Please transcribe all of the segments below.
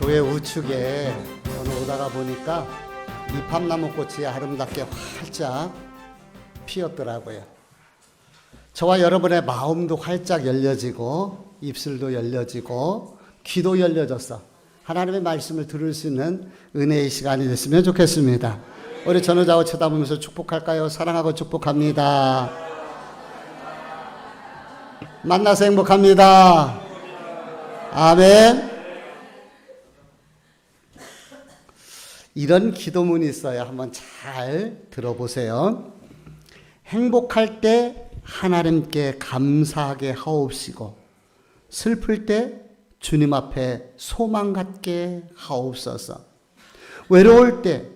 교회 우측에 오늘 오다가 보니까 이팝나무 꽃이 아름답게 활짝 피었더라고요. 저와 여러분의 마음도 활짝 열려지고 입술도 열려지고 귀도 열려져서 하나님의 말씀을 들을 수 있는 은혜의 시간이 됐으면 좋겠습니다. 우리 전우좌우 쳐다보면서 축복할까요? 사랑하고 축복합니다. 만나서 행복합니다. 아멘. 이런 기도문이 있어요. 한번 잘 들어보세요. 행복할 때 하나님께 감사하게 하옵시고 슬플 때 주님 앞에 소망 갖게 하옵소서. 외로울 때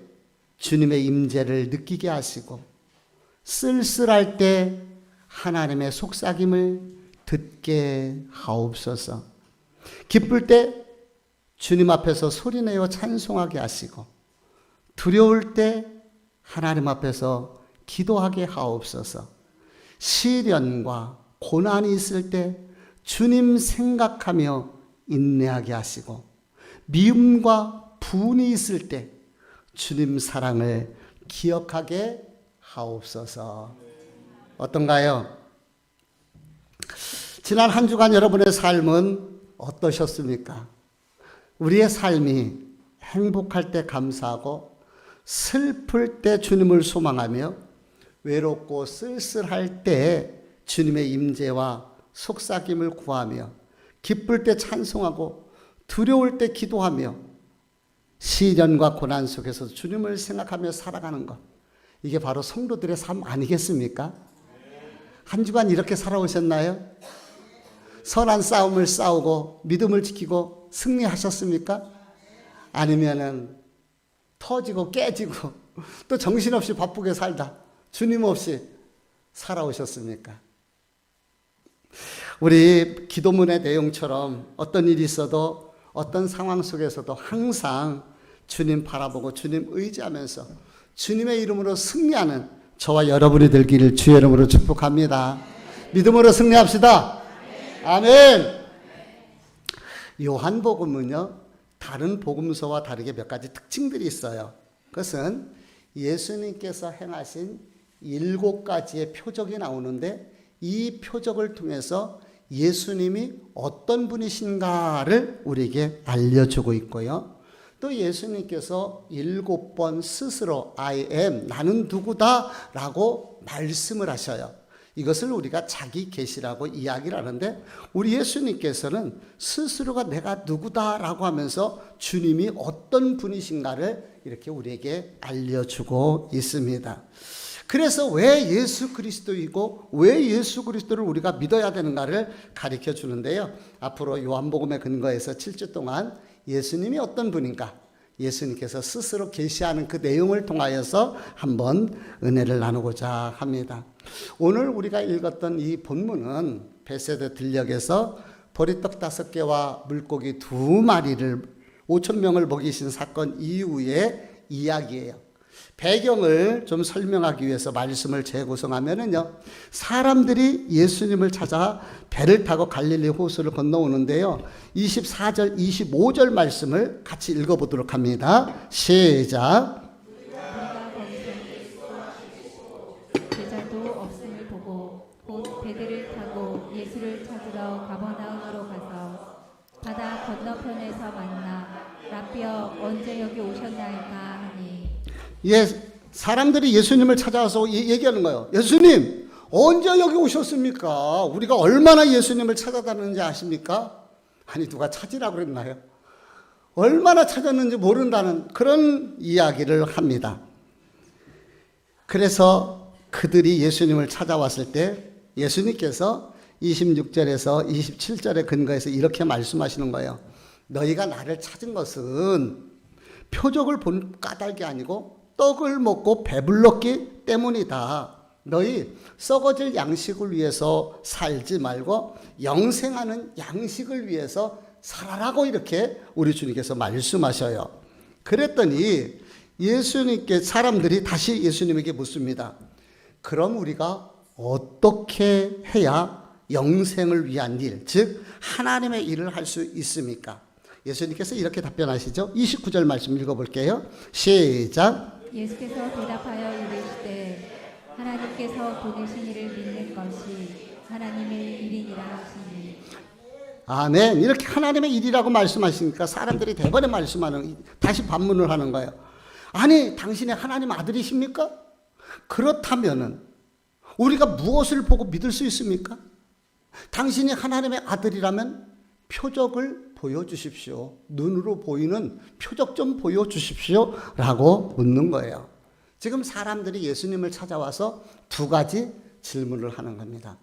주님의 임재를 느끼게 하시고 쓸쓸할 때 하나님의 속삭임을 듣게 하옵소서. 기쁠 때 주님 앞에서 소리내어 찬송하게 하시고 두려울 때 하나님 앞에서 기도하게 하옵소서. 시련과 고난이 있을 때 주님 생각하며 인내하게 하시고 미움과 분이 있을 때 주님 사랑을 기억하게 하옵소서. 어떤가요? 지난 한 주간 여러분의 삶은 어떠셨습니까? 우리의 삶이 행복할 때 감사하고 슬플 때 주님을 소망하며 외롭고 쓸쓸할 때 주님의 임재와 속삭임을 구하며 기쁠 때 찬송하고 두려울 때 기도하며 시련과 고난 속에서 주님을 생각하며 살아가는 것, 이게 바로 성도들의 삶 아니겠습니까? 한 주간 이렇게 살아오셨나요? 선한 싸움을 싸우고 믿음을 지키고 승리하셨습니까? 아니면은 터지고 깨지고 또 정신없이 바쁘게 살다 주님 없이 살아오셨습니까? 우리 기도문의 내용처럼 어떤 일이 있어도 어떤 상황 속에서도 항상 주님 바라보고 주님 의지하면서 주님의 이름으로 승리하는 저와 여러분이 되기를 주의 이름으로 축복합니다. 믿음으로 승리합시다. 아멘. 요한복음은요, 다른 복음서와 다르게 몇 가지 특징들이 있어요. 그것은 예수님께서 행하신 7가지의 표적이 나오는데 이 표적을 통해서 예수님이 어떤 분이신가를 우리에게 알려주고 있고요. 또 예수님께서 7번 스스로 I am, 나는 누구다 라고 말씀을 하셔요. 이것을 우리가 자기 계시라고 이야기를 하는데 우리 예수님께서는 스스로가 내가 누구다라고 하면서 주님이 어떤 분이신가를 이렇게 우리에게 알려주고 있습니다. 그래서 왜 예수 그리스도이고 왜 예수 그리스도를 우리가 믿어야 되는가를 가르쳐 주는데요. 앞으로 요한복음에 근거해서 7주 동안 예수님이 어떤 분인가, 예수님께서 스스로 계시하는 그 내용을 통하여서 한번 은혜를 나누고자 합니다. 오늘 우리가 읽었던 이 본문은 베세다 들녘에서 보리떡 5개와 물고기 2마리를 5,000명을 먹이신 사건 이후의 이야기예요. 배경을 좀 설명하기 위해서 말씀을 재구성하면은요, 사람들이 예수님을 찾아 배를 타고 갈릴리 호수를 건너오는데요, 24절, 25절 말씀을 같이 읽어보도록 합니다. 시작. 제자도 없음을 보고 곧 배들을 타고 예수를 찾으러 가버나움으로 가서 바다 건너편에서 만나 라비어 언제 여기 오셨나이까 하니. 사람들이 예수님을 찾아와서 얘기하는 거예요. 예수님, 언제 여기 오셨습니까? 우리가 얼마나 예수님을 찾아다녔는지 아십니까? 아니, 누가 찾으라고 그랬나요? 얼마나 찾았는지 모른다는 그런 이야기를 합니다. 그래서 그들이 예수님을 찾아왔을 때 예수님께서 26절에서 27절에 근거해서 이렇게 말씀하시는 거예요. 너희가 나를 찾은 것은 표적을 본 까닭이 아니고 떡을 먹고 배불렀기 때문이다. 너희 썩어질 양식을 위해서 살지 말고 영생하는 양식을 위해서 살아라고 이렇게 우리 주님께서 말씀하셔요. 그랬더니 예수님께 사람들이 다시 예수님에게 묻습니다. 그럼 우리가 어떻게 해야 영생을 위한 일, 즉 하나님의 일을 할 수 있습니까? 예수님께서 이렇게 답변하시죠. 29절 말씀 읽어볼게요. 시작. 예수께서 대답하여 이르시되 하나님께서 보내신 이를 믿는 것이 하나님의 일이니라 하시니. 아멘. 이렇게 하나님의 일이라고 말씀하시니까 사람들이 대번에 다시 반문을 하는 거예요. 아니, 당신이 하나님 아들이십니까? 그렇다면은 우리가 무엇을 보고 믿을 수 있습니까? 당신이 하나님의 아들이라면 표적을 보여주십시오. 눈으로 보이는 표적 좀 보여주십시오. 라고 묻는 거예요. 지금 사람들이 예수님을 찾아와서 두 가지 질문을 하는 겁니다.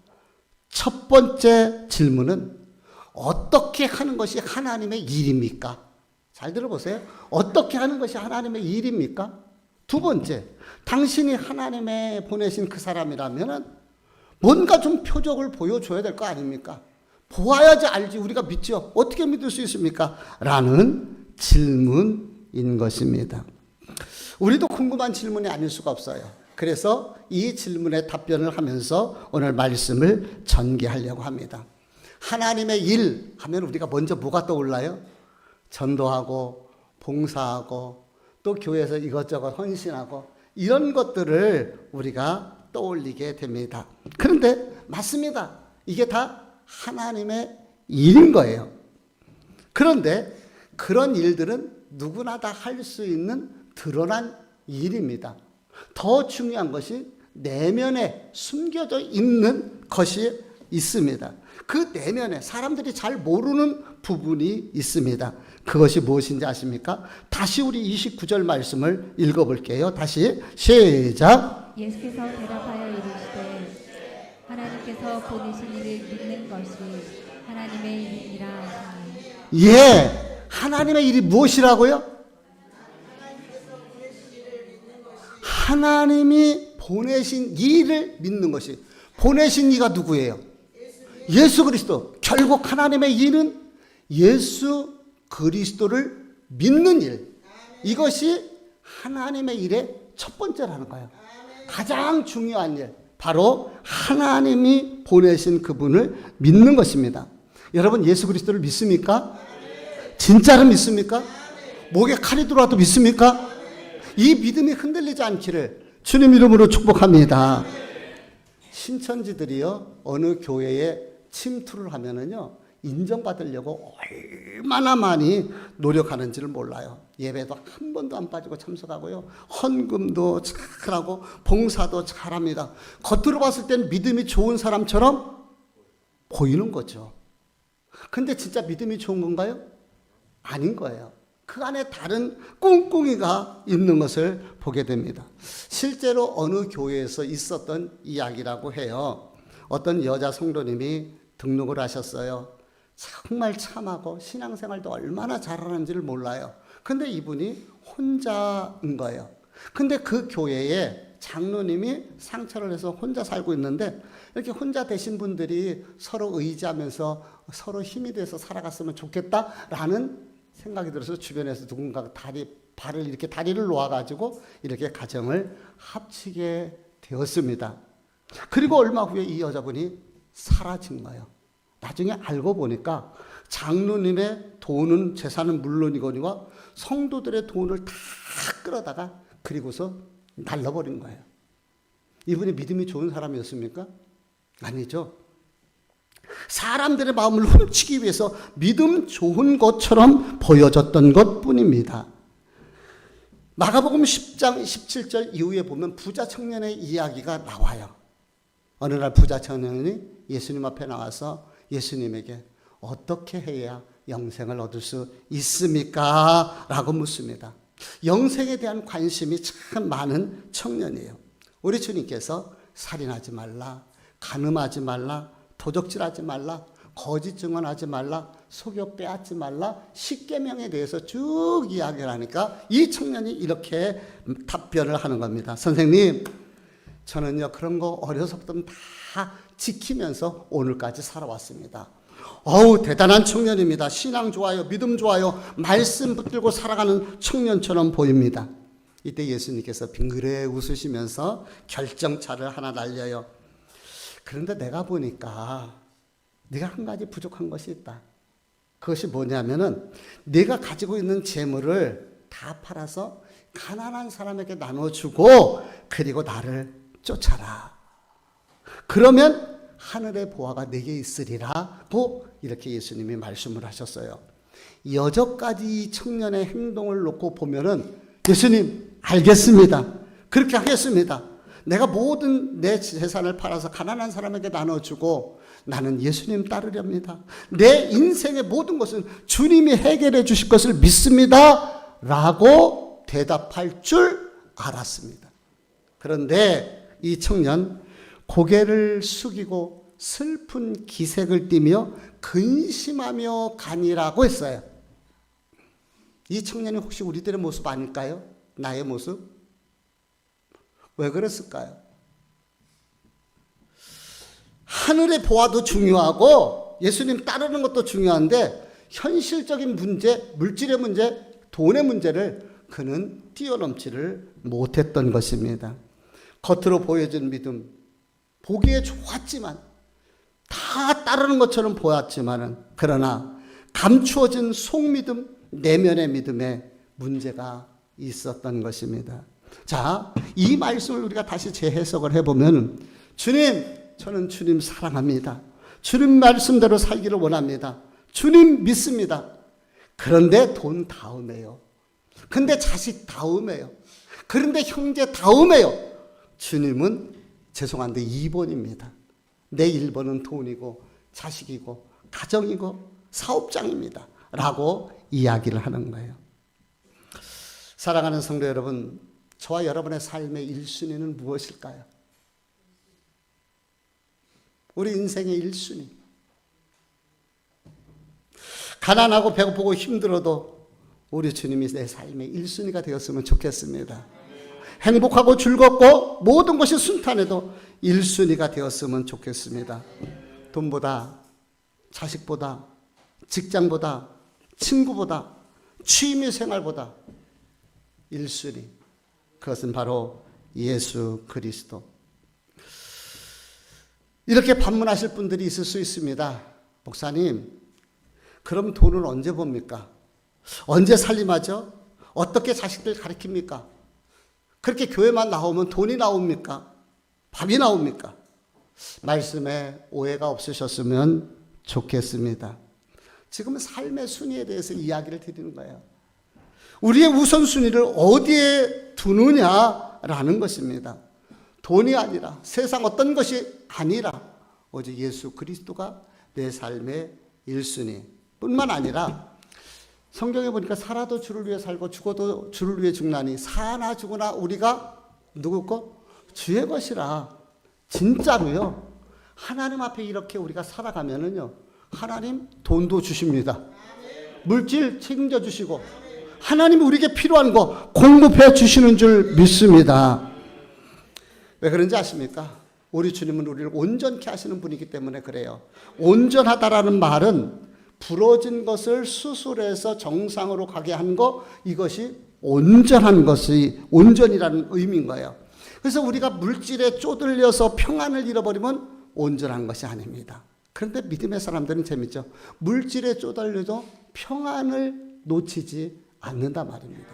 첫 번째 질문은 어떻게 하는 것이 하나님의 일입니까? 잘 들어보세요. 어떻게 하는 것이 하나님의 일입니까? 두 번째, 당신이 하나님의 보내신 그 사람이라면 뭔가 좀 표적을 보여줘야 될 거 아닙니까? 보아야지 알지 우리가 믿죠. 어떻게 믿을 수 있습니까? 라는 질문인 것입니다. 우리도 궁금한 질문이 아닐 수가 없어요. 그래서 이 질문에 답변을 하면서 오늘 말씀을 전개하려고 합니다. 하나님의 일 하면 우리가 먼저 뭐가 떠올라요? 전도하고 봉사하고 또 교회에서 이것저것 헌신하고 이런 것들을 우리가 떠올리게 됩니다. 그런데 맞습니다. 이게 다 하나님의 일인 거예요. 그런데 그런 일들은 누구나 다 할 수 있는 드러난 일입니다. 더 중요한 것이 내면에 숨겨져 있는 것이 있습니다. 그 내면에 사람들이 잘 모르는 부분이 있습니다. 그것이 무엇인지 아십니까? 다시 우리 29절 말씀을 읽어볼게요. 다시 시작. 예수께서 대답하여 이르시되 하나님께서 보내신 이를 믿는 것이 하나님의 일이니라 하시니. 예, 하나님의 일이 무엇이라고요? 하나님이 보내신 이를 믿는 것이. 보내신 이가 누구예요? 예수 그리스도. 결국 하나님의 일은 예수 그리스도를 믿는 일. 이것이 하나님의 일의 첫 번째라는 거예요. 가장 중요한 일. 바로 하나님이 보내신 그분을 믿는 것입니다. 여러분 예수 그리스도를 믿습니까? 진짜로 믿습니까? 목에 칼이 들어와도 믿습니까? 이 믿음이 흔들리지 않기를 주님 이름으로 축복합니다. 신천지들이요, 어느 교회에 침투를 하면은요, 인정받으려고 얼마나 많이 노력하는지를 몰라요. 예배도 한 번도 안 빠지고 참석하고요, 헌금도 잘하고 봉사도 잘합니다. 겉으로 봤을 땐 믿음이 좋은 사람처럼 보이는 거죠. 근데 진짜 믿음이 좋은 건가요? 아닌 거예요. 그 안에 다른 꿍꿍이가 있는 것을 보게 됩니다. 실제로 어느 교회에서 있었던 이야기라고 해요. 어떤 여자 성도님이 등록을 하셨어요. 정말 참하고 신앙생활도 얼마나 잘하는지를 몰라요. 근데 이분이 혼자인 거예요. 근데 그 교회에 장로님이 상처를 해서 혼자 살고 있는데, 이렇게 혼자 되신 분들이 서로 의지하면서 서로 힘이 돼서 살아갔으면 좋겠다라는 생각이 들어서 주변에서 누군가 발을 이렇게 다리를 놓아가지고 이렇게 가정을 합치게 되었습니다. 그리고 얼마 후에 이 여자분이 사라진 거예요. 나중에 알고 보니까 장로님의 돈은, 재산은 물론이거니와 성도들의 돈을 다 끌어다가 그리고서 날려버린 거예요. 이분이 믿음이 좋은 사람이었습니까? 아니죠. 사람들의 마음을 훔치기 위해서 믿음 좋은 것처럼 보여졌던 것뿐입니다. 마가복음 10장 17절 이후에 보면 부자 청년의 이야기가 나와요. 어느 날 부자 청년이 예수님 앞에 나와서 예수님에게 어떻게 해야 영생을 얻을 수 있습니까? 라고 묻습니다. 영생에 대한 관심이 참 많은 청년이에요. 우리 주님께서 살인하지 말라, 간음하지 말라, 도적질하지 말라, 거짓 증언하지 말라, 속여 빼앗지 말라, 십계명에 대해서 쭉 이야기를 하니까 이 청년이 이렇게 답변을 하는 겁니다. 선생님, 저는요 그런 거 어려서부터 다 지키면서 오늘까지 살아왔습니다. 어우, 대단한 청년입니다. 신앙 좋아요, 믿음 좋아요, 말씀 붙들고 살아가는 청년처럼 보입니다. 이때 예수님께서 빙그레 웃으시면서 결정차를 하나 날려요. 그런데 내가 보니까 네가 한 가지 부족한 것이 있다. 그것이 뭐냐면은 내가 가지고 있는 재물을 다 팔아서 가난한 사람에게 나눠주고 그리고 나를 쫓아라. 그러면 하늘의 보화가 내게 있으리라고 이렇게 예수님이 말씀을 하셨어요. 여전까지 이 청년의 행동을 놓고 보면은 예수님 알겠습니다. 그렇게 하겠습니다. 내가 모든 내 재산을 팔아서 가난한 사람에게 나눠주고 나는 예수님 따르렵니다. 내 인생의 모든 것은 주님이 해결해 주실 것을 믿습니다. 라고 대답할 줄 알았습니다. 그런데 이 청년 고개를 숙이고 슬픈 기색을 띠며 근심하며 가니라고 했어요. 이 청년이 혹시 우리들의 모습 아닐까요? 나의 모습? 왜 그랬을까요? 하늘의 보화도 중요하고 예수님 따르는 것도 중요한데 현실적인 문제, 물질의 문제, 돈의 문제를 그는 뛰어넘지를 못했던 것입니다. 겉으로 보여진 믿음, 보기에 좋았지만 다 따르는 것처럼 보였지만은 그러나 감추어진 속믿음, 내면의 믿음에 문제가 있었던 것입니다. 자, 이 말씀을 우리가 다시 재해석을 해보면 주님, 저는 주님 사랑합니다. 주님 말씀대로 살기를 원합니다. 주님 믿습니다. 그런데 돈 다음에요. 근데 자식 다음에요. 그런데 형제 다음에요. 주님은 죄송한데 2번입니다. 내 1번은 돈이고 자식이고 가정이고 사업장입니다. 라고 이야기를 하는 거예요. 사랑하는 성도 여러분, 저와 여러분의 삶의 1순위는 무엇일까요? 우리 인생의 1순위. 가난하고 배고프고 힘들어도 우리 주님이 내 삶의 1순위가 되었으면 좋겠습니다. 행복하고 즐겁고 모든 것이 순탄해도 1순위가 되었으면 좋겠습니다. 돈보다, 자식보다, 직장보다, 친구보다, 취미생활보다 1순위. 그것은 바로 예수 그리스도. 이렇게 반문하실 분들이 있을 수 있습니다. 목사님, 그럼 돈을 언제 봅니까? 언제 살림하죠? 어떻게 자식들 가르칩니까? 그렇게 교회만 나오면 돈이 나옵니까? 밥이 나옵니까? 말씀에 오해가 없으셨으면 좋겠습니다. 지금은 삶의 순위에 대해서 이야기를 드리는 거예요. 우리의 우선순위를 어디에 두느냐라는 것입니다. 돈이 아니라 세상 어떤 것이 아니라 오직 예수 그리스도가 내 삶의 1순위 뿐만 아니라 성경에 보니까 살아도 주를 위해 살고 죽어도 주를 위해 죽나니 사나 죽으나 우리가 누구 것? 주의 것이라. 진짜로요. 하나님 앞에 이렇게 우리가 살아가면은요, 하나님 돈도 주십니다. 물질 책임져 주시고 하나님이 우리에게 필요한 거 공급해 주시는 줄 믿습니다. 왜 그런지 아십니까? 우리 주님은 우리를 온전케 하시는 분이기 때문에 그래요. 온전하다라는 말은 부러진 것을 수술해서 정상으로 가게 한 거, 이것이 온전한 것이 온전이라는 의미인 거예요. 그래서 우리가 물질에 쪼들려서 평안을 잃어버리면 온전한 것이 아닙니다. 그런데 믿음의 사람들은 재밌죠. 물질에 쪼들려도 평안을 놓치지 않는다 말입니다.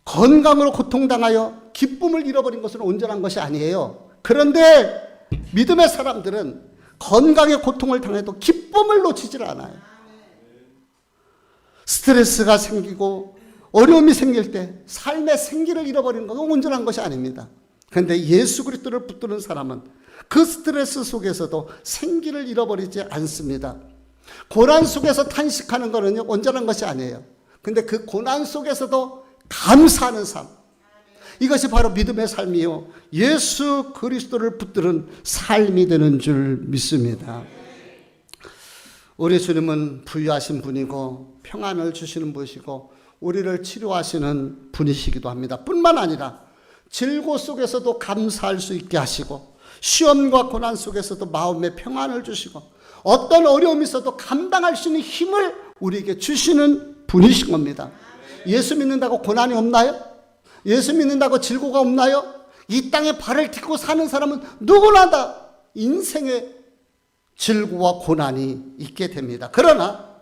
건강으로 고통당하여 기쁨을 잃어버린 것은 온전한 것이 아니에요. 그런데 믿음의 사람들은 건강의 고통을 당해도 기쁨을 놓치질 않아요. 스트레스가 생기고 어려움이 생길 때 삶의 생기를 잃어버리는 것은 온전한 것이 아닙니다. 그런데 예수 그리스도를 붙드는 사람은 그 스트레스 속에서도 생기를 잃어버리지 않습니다. 고난 속에서 탄식하는 것은 온전한 것이 아니에요. 근데 그 고난 속에서도 감사하는 삶, 이것이 바로 믿음의 삶이요, 예수 그리스도를 붙드는 삶이 되는 줄 믿습니다. 우리 주님은 부유하신 분이고 평안을 주시는 분이시고 우리를 치료하시는 분이시기도 합니다. 뿐만 아니라 질고 속에서도 감사할 수 있게 하시고 시험과 고난 속에서도 마음의 평안을 주시고 어떤 어려움이 있어도 감당할 수 있는 힘을 우리에게 주시는 분이신 겁니다. 예수 믿는다고 고난이 없나요? 예수 믿는다고 질고가 없나요? 이 땅에 발을 딛고 사는 사람은 누구나 다 인생의 질고와 고난이 있게 됩니다. 그러나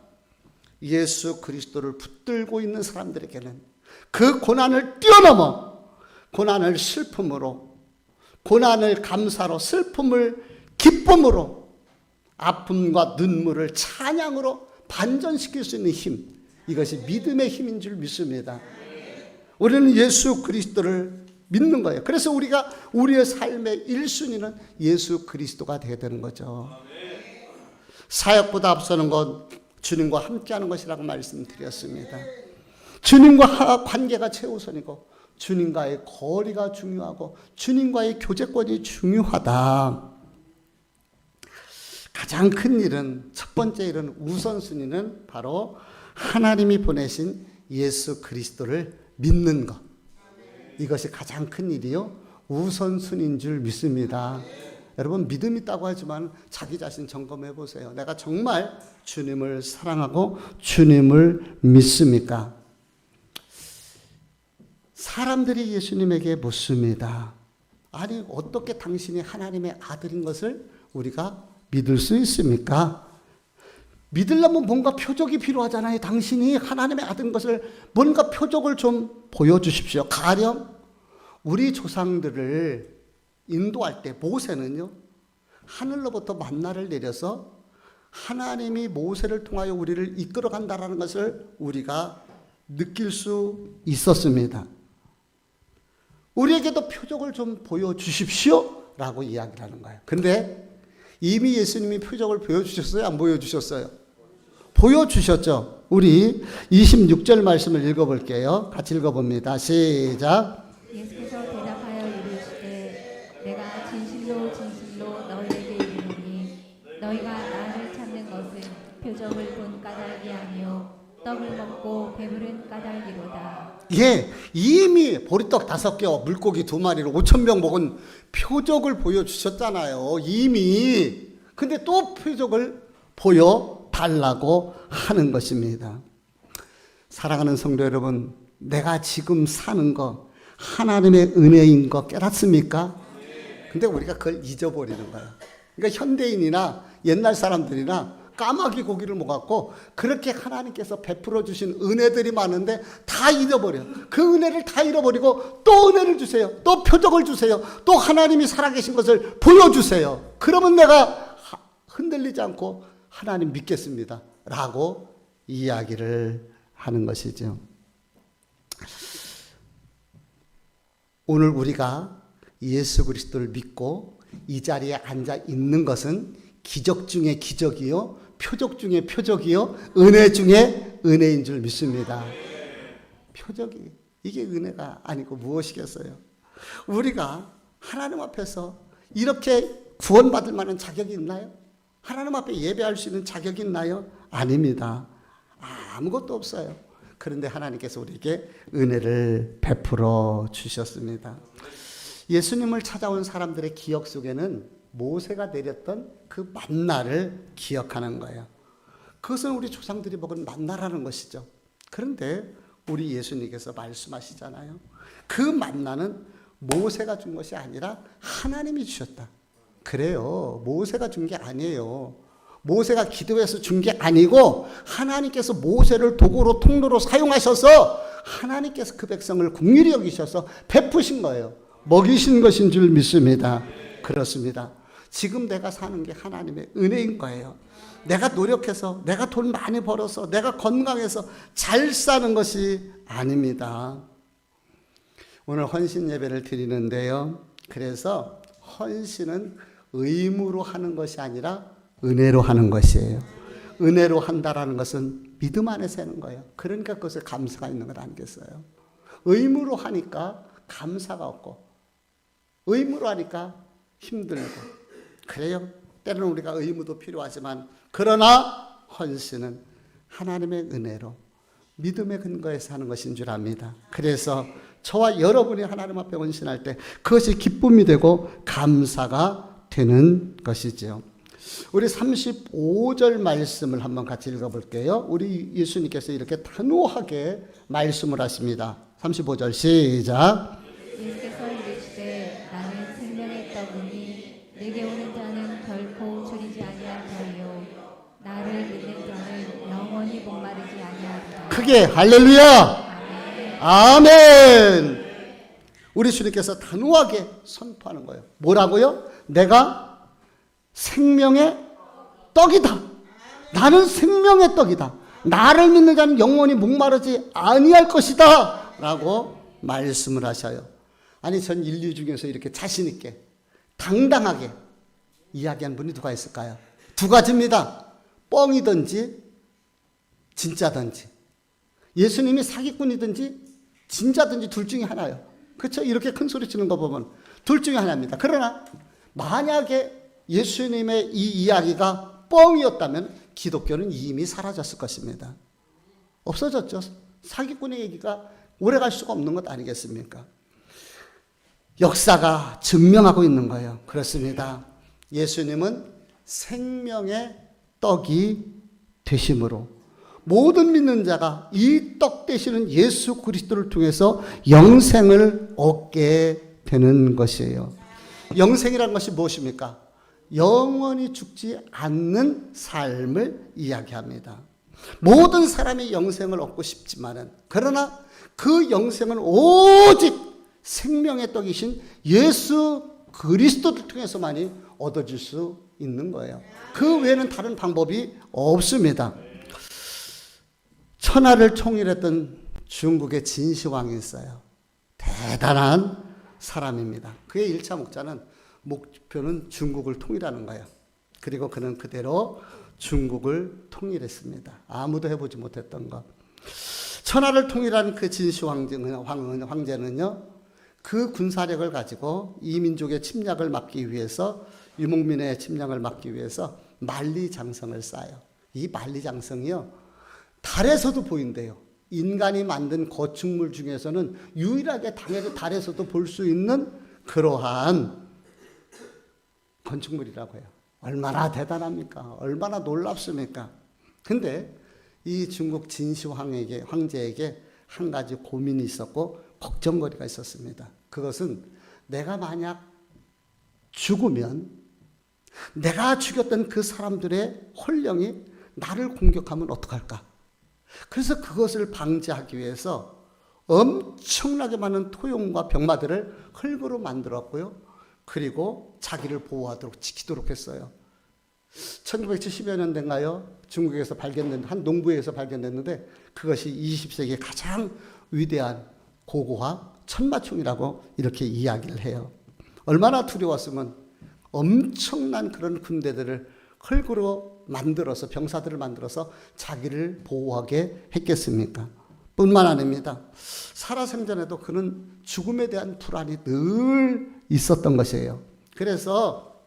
예수 그리스도를 붙들고 있는 사람들에게는 그 고난을 뛰어넘어 고난을 슬픔으로, 고난을 감사로, 슬픔을 기쁨으로, 아픔과 눈물을 찬양으로 반전시킬 수 있는 힘, 이것이 믿음의 힘인 줄 믿습니다. 우리는 예수 그리스도를 믿는 거예요. 그래서 우리가 우리의 삶의 1순위는 예수 그리스도가 되어야 되는 거죠. 사역보다 앞서는 건 주님과 함께하는 것이라고 말씀드렸습니다. 주님과 관계가 최우선이고 주님과의 거리가 중요하고 주님과의 교제권이 중요하다. 가장 큰 일은, 첫 번째 일은, 우선순위는 바로 하나님이 보내신 예수 그리스도를 믿는 것. 이것이 가장 큰 일이요 우선순위인 줄 믿습니다. 여러분, 믿음 있다고 하지만 자기 자신 점검해 보세요. 내가 정말 주님을 사랑하고 주님을 믿습니까? 사람들이 예수님에게 묻습니다. 아니, 어떻게 당신이 하나님의 아들인 것을 우리가 믿을 수 있습니까? 믿으려면 뭔가 표적이 필요하잖아요. 당신이 하나님의 아들인 것을 뭔가 표적을 좀 보여주십시오. 가령 우리 조상들을 인도할 때 모세는요, 하늘로부터 만나를 내려서 하나님이 모세를 통하여 우리를 이끌어 간다라는 것을 우리가 느낄 수 있었습니다. 우리에게도 표적을 좀 보여주십시오 라고 이야기를 하는 거예요. 근데 이미 예수님이 표적을 보여주셨어요? 안 보여주셨어요? 보여주셨죠. 우리 26절 말씀을 읽어볼게요. 같이 읽어봅니다. 시작. 예수께서 대답하여 이르시되 내가 진실로 진실로 너희에게 이르노니 너희가 나를 찾는 것은 표적을 본 까닭이 아니요 떡을 먹고 배부른 까닭이로다. 예, 이미 보리떡 5개, 물고기 2마리로 5,000명 먹은 표적을 보여주셨잖아요. 이미. 근데 또 표적을 보여달라고 하는 것입니다. 사랑하는 성도 여러분, 내가 지금 사는 거 하나님의 은혜인 거 깨닫습니까? 근데 우리가 그걸 잊어버리는 거야. 그러니까 현대인이나 옛날 사람들이나 까마귀 고기를 먹었고 그렇게 하나님께서 베풀어 주신 은혜들이 많은데 다 잃어버려. 그 은혜를 다 잃어버리고 또 은혜를 주세요. 또 표적을 주세요. 또 하나님이 살아계신 것을 보여주세요. 그러면 내가 흔들리지 않고 하나님 믿겠습니다 라고 이야기를 하는 것이죠. 오늘 우리가 예수 그리스도를 믿고 이 자리에 앉아 있는 것은 기적 중에 기적이요, 표적 중에 표적이요, 은혜 중에 은혜인 줄 믿습니다. 표적이, 이게 은혜가 아니고 무엇이겠어요? 우리가 하나님 앞에서 이렇게 구원받을 만한 자격이 있나요? 하나님 앞에 예배할 수 있는 자격이 있나요? 아닙니다. 아무것도 없어요. 그런데 하나님께서 우리에게 은혜를 베풀어 주셨습니다. 예수님을 찾아온 사람들의 기억 속에는 모세가 내렸던 그 만나를 기억하는 거예요. 그것은 우리 조상들이 먹은 만나라는 것이죠. 그런데 우리 예수님께서 말씀하시잖아요. 그 만나는 모세가 준 것이 아니라 하나님이 주셨다. 그래요. 모세가 준 게 아니에요. 모세가 기도해서 준 게 아니고 하나님께서 모세를 도구로 통로로 사용하셔서 하나님께서 그 백성을 긍휼히 여기셔서 베푸신 거예요. 먹이신 것인 줄 믿습니다. 그렇습니다. 지금 내가 사는 게 하나님의 은혜인 거예요. 내가 노력해서, 내가 돈 많이 벌어서, 내가 건강해서 잘 사는 것이 아닙니다. 오늘 헌신 예배를 드리는데요. 그래서 헌신은 의무로 하는 것이 아니라 은혜로 하는 것이에요. 은혜로 한다라는 것은 믿음 안에서 하는 거예요. 그러니까 그것에 감사가 있는 것 아니겠어요? 의무로 하니까 감사가 없고, 의무로 하니까 힘들고. 그래요. 때로는 우리가 의무도 필요하지만, 그러나 헌신은 하나님의 은혜로 믿음의 근거에서 하는 것인 줄 압니다. 그래서 저와 여러분이 하나님 앞에 헌신할 때 그것이 기쁨이 되고 감사가 되는 것이죠. 우리 35절 말씀을 한번 같이 읽어볼게요. 우리 예수님께서 이렇게 단호하게 말씀을 하십니다. 35절 시작. 예수께서 이르시되 나는 생명의 떡이니 내게 오는 자는 결코 줄이지 아니할 터이요 나를 믿는 자는 영원히 목마르지 아니하리라. 크게 할렐루야. 아멘. 우리 주님께서 단호하게 선포하는 거예요. 뭐라고요? 내가 생명의 떡이다. 나는 생명의 떡이다. 나를 믿는 자는 영원히 목마르지 아니할 것이다. 라고 말씀을 하셔요. 아니, 전 인류 중에서 이렇게 자신 있게 당당하게 이야기한 분이 누가 있을까요? 두 가지입니다. 뻥이든지 진짜든지. 예수님이 사기꾼이든지 진짜든지 둘 중에 하나예요. 그렇죠? 이렇게 큰 소리 치는 거 보면 둘 중에 하나입니다. 그러나 만약에 예수님의 이 이야기가 뻥이었다면 기독교는 이미 사라졌을 것입니다. 없어졌죠. 사기꾼의 얘기가 오래갈 수가 없는 것 아니겠습니까? 역사가 증명하고 있는 거예요. 그렇습니다. 예수님은 생명의 떡이 되심으로 모든 믿는 자가 이 떡 되시는 예수 그리스도를 통해서 영생을 얻게 되는 것이에요. 영생이라는 것이 무엇입니까? 영원히 죽지 않는 삶을 이야기합니다. 모든 사람이 영생을 얻고 싶지만은, 그러나 그 영생은 오직 생명의 떡이신 예수 그리스도를 통해서만이 얻어질 수 있는 거예요. 그 외에는 다른 방법이 없습니다. 천하를 통일했던 중국의 진시황이 있어요. 대단한 사람입니다. 그의 1차 목자는 목표는 중국을 통일하는 거예요. 그리고 그는 그대로 중국을 통일했습니다. 아무도 해보지 못했던 것. 천하를 통일한 그 진시 황제는요, 그 군사력을 가지고 이 민족의 침략을 막기 위해서, 유목민의 침략을 막기 위해서 만리장성을 쌓아요. 이 만리장성이요, 달에서도 보인대요. 인간이 만든 건축물 중에서는 유일하게 달에서도 볼 수 있는 그러한 건축물이라고 해요. 얼마나 대단합니까? 얼마나 놀랍습니까? 근데 이 중국 진시 황제에게 한 가지 고민이 있었고 걱정거리가 있었습니다. 그것은 내가 만약 죽으면 내가 죽였던 그 사람들의 혼령이 나를 공격하면 어떡할까? 그래서 그것을 방지하기 위해서 엄청나게 많은 토용과 병마들을 흙으로 만들었고요. 그리고 자기를 보호하도록 지키도록 했어요. 1970여 년대인가요? 중국에서 발견된 한 농부에서 발견됐는데 그것이 20세기의 가장 위대한 고고학 천마총이라고 이렇게 이야기를 해요. 얼마나 두려웠으면 엄청난 그런 군대들을 흙으로 만들어서, 병사들을 만들어서 자기를 보호하게 했겠습니까? 뿐만 아닙니다. 살아생전에도 그는 죽음에 대한 불안이 늘 있었던 것이에요. 그래서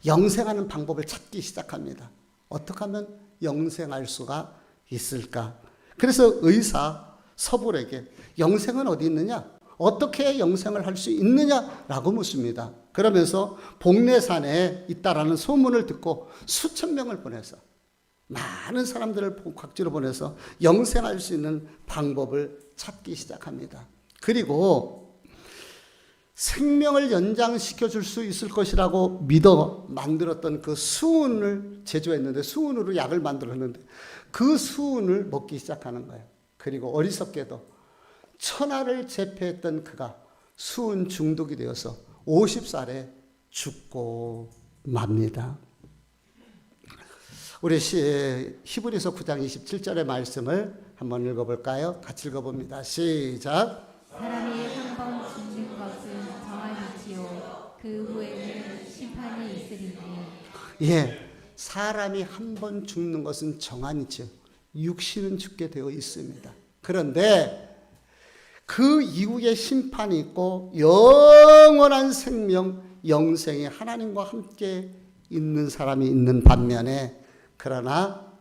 영생하는 방법을 찾기 시작합니다. 어떻게 하면 영생할 수가 있을까? 그래서 의사 서불에게 영생은 어디 있느냐? 어떻게 영생을 할 수 있느냐라고 묻습니다. 그러면서 복례산에 있다라는 소문을 듣고 수천 명을 보내서, 많은 사람들을 각지로 보내서 영생할 수 있는 방법을 찾기 시작합니다. 그리고 생명을 연장시켜 줄 수 있을 것이라고 믿어 만들었던 그 수은을 제조했는데, 수은으로 약을 만들었는데 그 수은을 먹기 시작하는 거예요. 그리고 어리석게도 천하를 제패했던 그가 수은 중독이 되어서 50살에 죽고 맙니다. 우리 히브리서 9장 27절의 말씀을 한번 읽어볼까요? 같이 읽어봅니다. 시작. 사람이 한 번 죽는 것은 정한 이치요 그 후에는 심판이 있으리니. 예, 사람이 한 번 죽는 것은 정한 이치요, 육신은 죽게 되어 있습니다. 그런데 그 이후에 심판이 있고 영원한 생명, 영생이 하나님과 함께 있는 사람이 있는 반면에, 그러나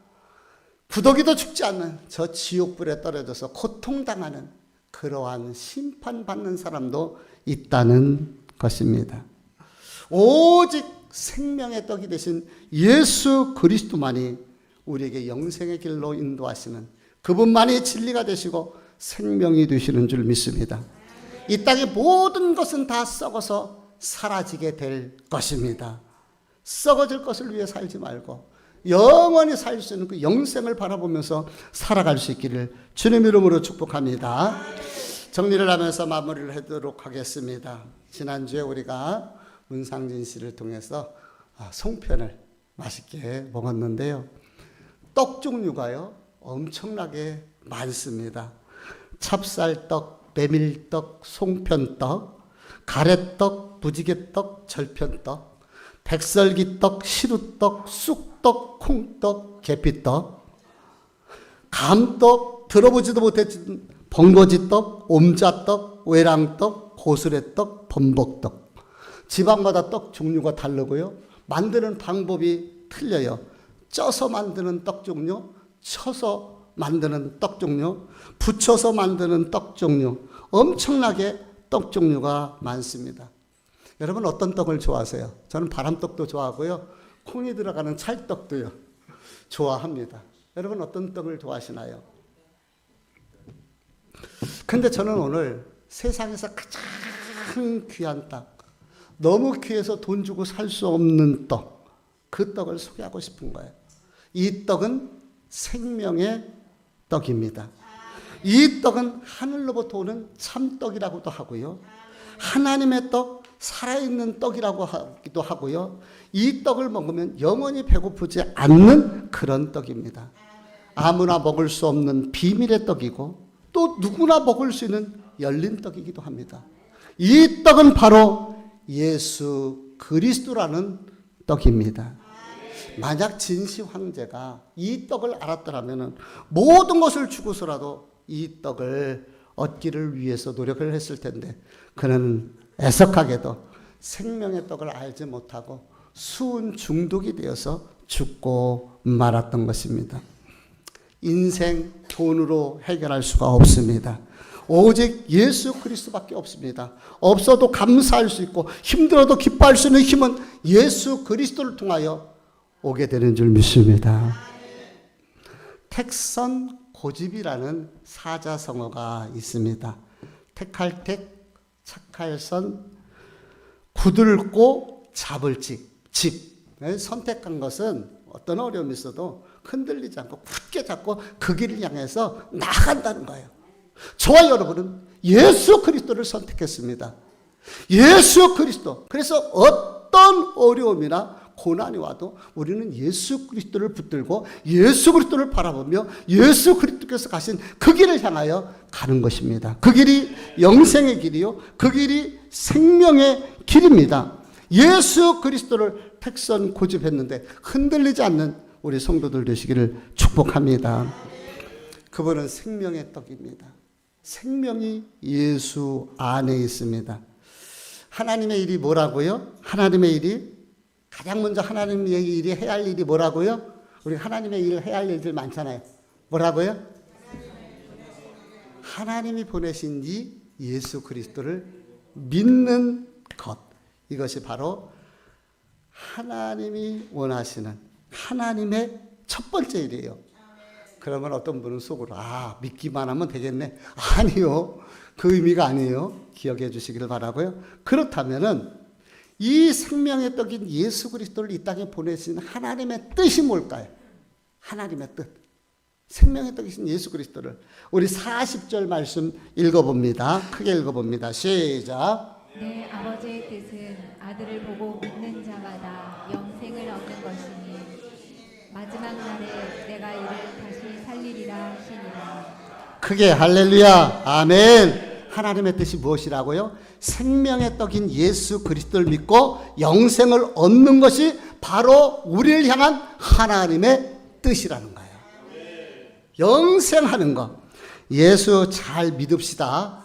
구더기도 죽지 않는 저 지옥불에 떨어져서 고통당하는 그러한 심판받는 사람도 있다는 것입니다. 오직 생명의 떡이 되신 예수 그리스도만이 우리에게 영생의 길로 인도하시는, 그분만이 진리가 되시고 생명이 되시는 줄 믿습니다. 이 땅의 모든 것은 다 썩어서 사라지게 될 것입니다. 썩어질 것을 위해 살지 말고 영원히 살 수 있는 그 영생을 바라보면서 살아갈 수 있기를 주님 이름으로 축복합니다. 정리를 하면서 마무리를 하도록 하겠습니다. 지난주에 우리가 문상진 씨를 통해서 송편을 맛있게 먹었는데요. 떡 종류가요 엄청나게 많습니다. 찹쌀떡, 메밀떡, 송편떡, 가래떡, 무지개떡, 절편떡, 백설기떡, 시루떡, 쑥떡, 콩떡, 계피떡, 감떡, 들어보지도 못했던 번거지떡, 옴자떡, 외랑떡, 고수레떡, 범벅떡. 지방마다 떡 종류가 다르고요. 만드는 방법이 틀려요. 쪄서 만드는 떡 종류, 쳐서 만드는 떡 종류, 부쳐서 만드는 떡 종류, 엄청나게 떡 종류가 많습니다. 여러분 어떤 떡을 좋아하세요? 저는 바람떡도 좋아하고요. 콩이 들어가는 찰떡도요. 좋아합니다. 여러분 어떤 떡을 좋아하시나요? 근데 저는 오늘 세상에서 가장 귀한 떡, 너무 귀해서 돈 주고 살 수 없는 떡, 그 떡을 소개하고 싶은 거예요. 이 떡은 생명의 떡입니다. 이 떡은 하늘로부터 오는 참떡이라고도 하고요. 하나님의 떡, 살아있는 떡이라고 하기도 하고요. 이 떡을 먹으면 영원히 배고프지 않는 그런 떡입니다. 아무나 먹을 수 없는 비밀의 떡이고 또 누구나 먹을 수 있는 열린 떡이기도 합니다. 이 떡은 바로 예수 그리스도라는 떡입니다. 만약 진시 황제가 이 떡을 알았더라면 모든 것을 주고서라도 이 떡을 얻기를 위해서 노력을 했을 텐데 그는 애석하게도 생명의 떡을 알지 못하고 수은 중독이 되어서 죽고 말았던 것입니다. 인생 돈으로 해결할 수가 없습니다. 오직 예수 그리스도밖에 없습니다. 없어도 감사할 수 있고 힘들어도 기뻐할 수 있는 힘은 예수 그리스도를 통하여 오게 되는 줄 믿습니다. 택선 고집이라는 사자성어가 있습니다. 택할 택, 착할 선, 굳을고 잡을 집. 선택한 것은 어떤 어려움이 있어도 흔들리지 않고 굳게 잡고 그 길을 향해서 나아간다는 거예요. 저와 여러분은 예수 그리스도를 선택했습니다. 예수 그리스도. 그래서 어떤 어려움이나 고난이 와도 우리는 예수 그리스도를 붙들고 예수 그리스도를 바라보며 예수 그리스도께서 가신 그 길을 향하여 가는 것입니다. 그 길이 영생의 길이요. 그 길이 생명의 길입니다. 예수 그리스도를 택선 고집했는데 흔들리지 않는 우리 성도들 되시기를 축복합니다. 그분은 생명의 떡입니다. 생명이 예수 안에 있습니다. 하나님의 일이 뭐라고요? 하나님의 일이 가장 먼저 하나님의 일이 해야 할 일이 뭐라고요? 우리 하나님의 일 해야 할 일들 많잖아요. 뭐라고요? 하나님이 보내신 이 예수 그리스도를 믿는 것. 이것이 바로 하나님이 원하시는 하나님의 첫 번째 일이에요. 그러면 어떤 분은 속으로 믿기만 하면 되겠네. 아니요. 그 의미가 아니에요. 기억해 주시기를 바라고요. 그렇다면은 이 생명의 떡인 예수 그리스도를 이 땅에 보내신 하나님의 뜻이 뭘까요? 하나님의 뜻. 생명의 떡이신 예수 그리스도를 우리 40절 말씀 읽어봅니다. 크게 읽어봅니다. 시작. 내 아버지의 뜻은 아들을 보고 믿는 자마다 영생을 얻는 것이니 마지막 날에 내가 이를 다시 살리리라 하시니라. 크게 할렐루야. 아멘. 하나님의 뜻이 무엇이라고요? 생명의 떡인 예수 그리스도를 믿고 영생을 얻는 것이 바로 우리를 향한 하나님의 뜻이라는 거예요. 영생하는 것. 예수 잘 믿읍시다.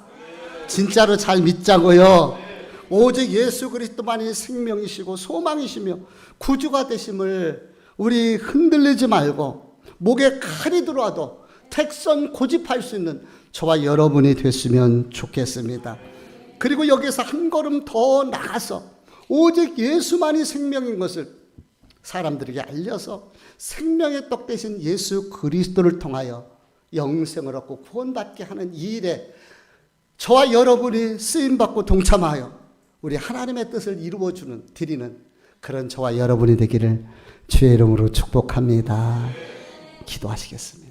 진짜로 잘 믿자고요. 오직 예수 그리스도만이 생명이시고 소망이시며 구주가 되심을 우리 흔들리지 말고 목에 칼이 들어와도 택선 고집할 수 있는 저와 여러분이 됐으면 좋겠습니다. 그리고 여기서 한 걸음 더 나가서 오직 예수만이 생명인 것을 사람들에게 알려서 생명의 떡 대신 예수 그리스도를 통하여 영생을 얻고 구원받게 하는 이 일에 저와 여러분이 쓰임받고 동참하여 우리 하나님의 뜻을 이루어주는 드리는 그런 저와 여러분이 되기를 주의 이름으로 축복합니다. 기도하시겠습니다.